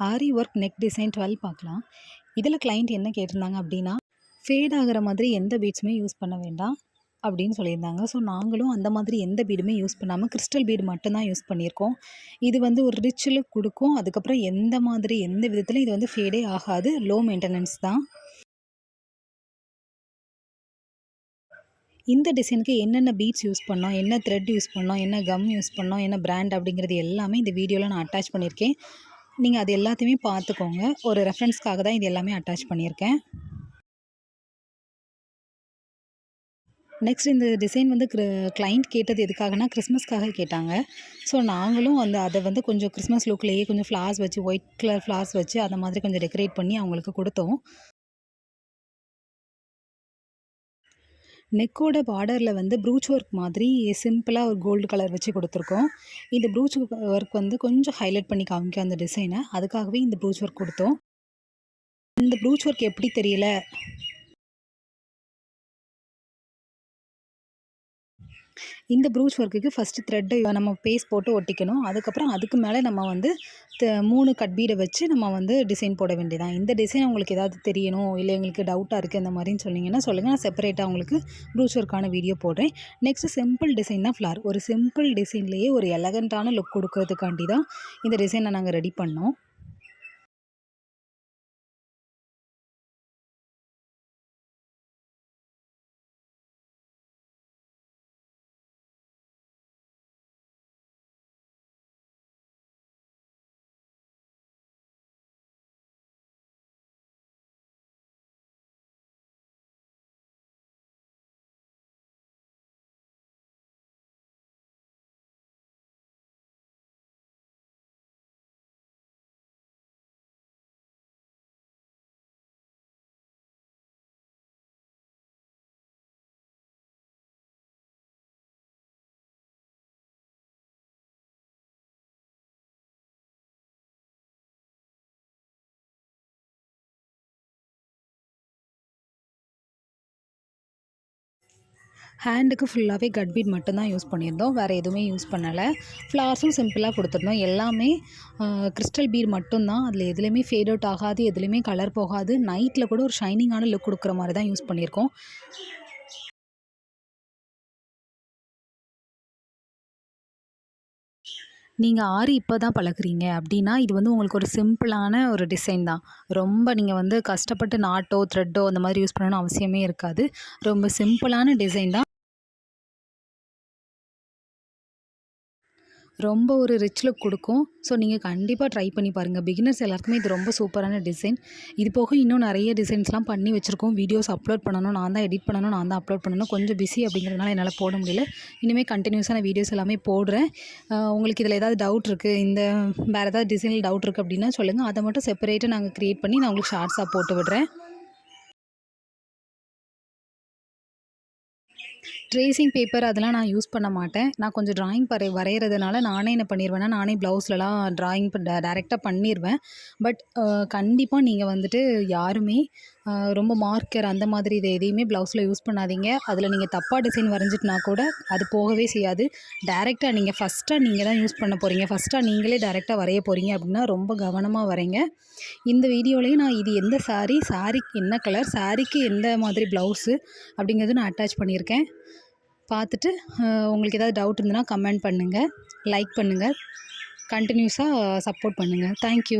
ஆரி work neck design 12 பார்க்கலாம். இதில் client என்ன கேட்டிருந்தாங்க அப்படின்னா, ஃபேட் ஆகிற மாதிரி எந்த பீட்ஸுமே யூஸ் பண்ண வேண்டாம் அப்படின்னு சொல்லியிருந்தாங்க. ஸோ நாங்களும் அந்த மாதிரி எந்த பீடுமே யூஸ் பண்ணாமல் கிறிஸ்டல் பீடு மட்டும்தான் யூஸ் பண்ணியிருக்கோம். இது வந்து ஒரு ரிச் லுக் கொடுக்கும். அதுக்கப்புறம் எந்த விதத்துலையும் இது வந்து ஃபேடே ஆகாது. லோ மெயின்டெனன்ஸ் தான். இந்த டிசைனுக்கு என்னென்ன பீட்ஸ் யூஸ் பண்ணோம், என்ன த்ரெட் யூஸ் பண்ணோம், என்ன கம் யூஸ் பண்ணோம், என்ன பிராண்ட் அப்படிங்கிறது எல்லாமே இந்த வீடியோவில் நான் அட்டாச் பண்ணியிருக்கேன். நீங்கள் அது எல்லாத்தையுமே பார்த்துக்கோங்க. ஒரு ரெஃபரன்ஸ்க்காக தான் இது எல்லாமே அட்டாச் பண்ணியிருக்கேன். நெக்ஸ்ட் இந்த டிசைன் வந்து கிளைண்ட் கேட்டது எதுக்காகனா கிறிஸ்மஸ்க்காக கேட்டாங்க. ஸோ நாங்களும் அதை வந்து கொஞ்சம் கிறிஸ்மஸ் லுக்லேயே கொஞ்சம் ஃப்ளார்ஸ் வச்சு, ஒயிட் கலர் ஃப்ளார்ஸ் வச்சு அந்த மாதிரி கொஞ்சம் டெக்கரேட் பண்ணி அவங்களுக்கு கொடுத்தோம். நெக்கோட பார்டரில் வந்து ப்ரூச் ஒர்க் மாதிரி சிம்பிளாக ஒரு கோல்டு கலர் வச்சு கொடுத்துருக்கோம். இந்த ப்ரூச் ஒர்க் வந்து கொஞ்சம் ஹைலைட் பண்ணி காமிக்கும் அந்த டிசைனை. அதுக்காகவே இந்த ப்ரூச் ஒர்க் கொடுத்தோம். இந்த ப்ரூச் ஒர்க் எப்படி தெரியல, இந்த ப்ரூச் ஒர்க்குக்கு ஃபஸ்ட்டு த்ரெட்டை நம்ம பேஸ்ட் போட்டு ஒட்டிக்கணும். அதுக்கப்புறம் அதுக்கு மேலே நம்ம வந்து 3 கட் பீடை வச்சு நம்ம வந்து டிசைன் போட வேண்டியதான். இந்த டிசைன் உங்களுக்கு ஏதாவது தெரியணும், இல்லை எங்களுக்கு டவுட்டாக இருக்குது அந்த மாதிரின்னு சொன்னீங்கன்னா சொல்லுங்கள். நான் செப்பரேட்டாக உங்களுக்கு ப்ரூச் ஒர்க்கான வீடியோ போடுறேன். நெக்ஸ்ட்டு சிம்பிள் டிசைன் தான் ஃப்ளார். ஒரு சிம்பிள் டிசைன்லேயே ஒரு எலகண்ட்டான லுக் கொடுக்கறதுக்காண்டி தான் இந்த டிசைனை நாங்கள் ரெடி பண்ணோம். ஹேண்டுக்கு ஃபுல்லாகவே கட் பீட் மட்டும்தான் யூஸ் பண்ணியிருந்தோம். வேறு எதுவுமே யூஸ் பண்ணலை. ஃப்ளார்ஸும் சிம்பிளாக கொடுத்துருந்தோம். எல்லாமே கிறிஸ்டல் பீட் மட்டும்தான். அதில் எதுலேயுமே ஃபேட் அவுட் ஆகாது, எதுலேயுமே கலர் போகாது. நைட்டில் கூட ஒரு ஷைனிங்கான லுக் கொடுக்குற மாதிரி தான் யூஸ் பண்ணியிருக்கோம். நீங்கள் ஆரி இப்போ தான் பழகுறீங்க அப்படின்னா, இது வந்து உங்களுக்கு ஒரு சிம்பிளான ஒரு டிசைன் தான். ரொம்ப நீங்கள் வந்து கஷ்டப்பட்டு நாட்டோ, த்ரெட்டோ அந்த மாதிரி யூஸ் பண்ணணும்னு அவசியமே இருக்காது. ரொம்ப சிம்பிளான டிசைன் தான். ரொம்ப ஒரு ரிச் லுக் கொடுக்கும். ஸோ நீங்கள் கண்டிப்பாக ட்ரை பண்ணி பாருங்கள். பிகினர்ஸ் எல்லாருக்குமே இது ரொம்ப சூப்பரான டிசைன். இது போக இன்னும் நிறைய டிசைன்ஸ்லாம் பண்ணி வச்சுருக்கோம். வீடியோஸ் அப்லோட் பண்ணணும், நான் தான் எடிட் பண்ணணும், நான் தான் அப்லோட் பண்ணணும். கொஞ்சம் பிஸி அப்படிங்கிறதுனால என்னால் போட முடியல. இனிமேல் கண்டினியூஸான வீடியோஸ் எல்லாமே போடுறேன். உங்களுக்கு இதில் ஏதாவது டவுட் இருக்குது, வேறு ஏதாவது டிசைனில் டவுட் இருக்குது அப்படின்னா சொல்லுங்கள். அதை மட்டும் செப்பரேட்டாக நாங்கள் க்ரியேட் பண்ணி நான் உங்களுக்கு ஷார்ட்ஸாக போட்டு விடுறேன். ட்ரேசிங் பேப்பர் அதெல்லாம் நான் யூஸ் பண்ண மாட்டேன். நான் கொஞ்சம் ட்ராயிங் வரைகிறதுனால நானே என்ன பண்ணிடுவேன்னா, நானே ப்ளவுஸ்லலாம் ட்ராயிங் டைரெக்டாக பண்ணிடுவேன். பட் கண்டிப்பாக நீங்கள் வந்துட்டு யாருமே ரொம்ப மார்க்கர் அந்த மாதிரி இது எதையுமே ப்ளவுஸில் யூஸ் பண்ணாதீங்க. அதில் நீங்கள் தப்பாக டிசைன் வரைஞ்சிட்டுனா கூட அது போகவே செய்யாது. டைரெக்டாக நீங்கள் தான் யூஸ் பண்ண போகிறீங்க. ஃபஸ்ட்டாக நீங்களே டைரெக்டாக வரைய போகிறீங்க அப்படின்னா ரொம்ப கவனமாக வரைங்க. இந்த வீடியோலேயும் நான் இது எந்த சாரீக்கு என்ன கலர், சாரீக்கு எந்த மாதிரி ப்ளவுஸு அப்படிங்கிறது நான் அட்டாச் பண்ணியிருக்கேன். பார்த்துட்டு உங்களுக்கு ஏதாவது டவுட் இருந்ததுன்னா கமெண்ட் பண்ணுங்கள், லைக் பண்ணுங்கள், கண்டினியூஸாக சப்போர்ட் பண்ணுங்கள். தேங்க்யூ.